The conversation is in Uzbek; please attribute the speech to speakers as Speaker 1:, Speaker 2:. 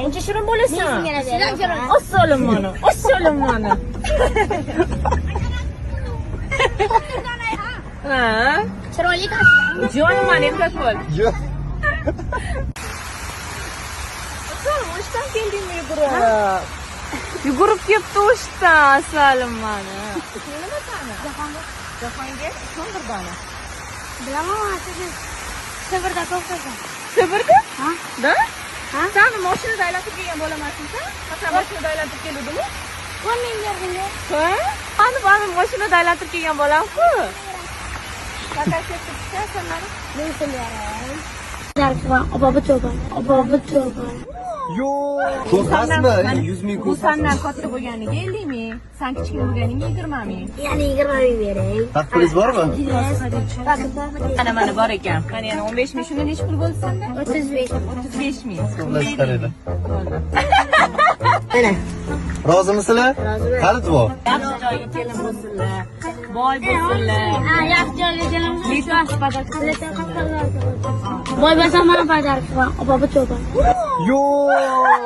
Speaker 1: Uncha shirin bo'lasan.
Speaker 2: Shirin.
Speaker 1: Ossolim mana. Ossolim mana. Ha?
Speaker 2: Chiroyli qilasiz.
Speaker 1: Jonim mana endi qo'l.
Speaker 3: Yo'q.
Speaker 1: Assalim, o'shdan keldingmi yugurib? Yugurib kelibdi o'shdan, assalim mana. Nima sana? Jahongir, Sondirdami?
Speaker 2: Bilaman, siz Sibirda to'xtasan.
Speaker 1: Sibirda?
Speaker 2: Ha?
Speaker 1: Da?
Speaker 2: Ha?
Speaker 1: Sen mashinada aylanib kelgan bo'lamasinsan? Qachon mashinada aylanib keldingmi?
Speaker 2: Qo'lning berdingiz.
Speaker 1: Ha? Ani mashinada aylanib kelgan bo'lam-ku. Qatashga chiqsanlar,
Speaker 2: Men sizlarga. Zarfman, obobi to'g'ri. Obobi to'g'ri.
Speaker 3: Yo'q. Ko'rsasizmi? 100 ming
Speaker 1: bu sendan katta bo'lganiga 50 ming, sen kichkina bo'lganingga 20 ming.
Speaker 2: Ya'ni 20 ming bering.
Speaker 3: Taqdiringiz bormi?
Speaker 1: Mana bor ekan. Qani yana 15 ming, shunda necha pul bo'ldi senda?
Speaker 2: 35.
Speaker 1: 35 ming.
Speaker 3: Hisoblab chiqaraylik.
Speaker 2: Mana.
Speaker 3: Rozimisizlar?
Speaker 2: Roziman.
Speaker 3: Xarid bor.
Speaker 1: Yaxshi joyga kelin bo'lsinlar, boy bo'lsinlar.
Speaker 2: Ha, yaxshi joyga kelamiz.
Speaker 1: Likos podak.
Speaker 2: Boy bo'lsam mana paydarman, obobi to'g'ri.
Speaker 3: Yo'q.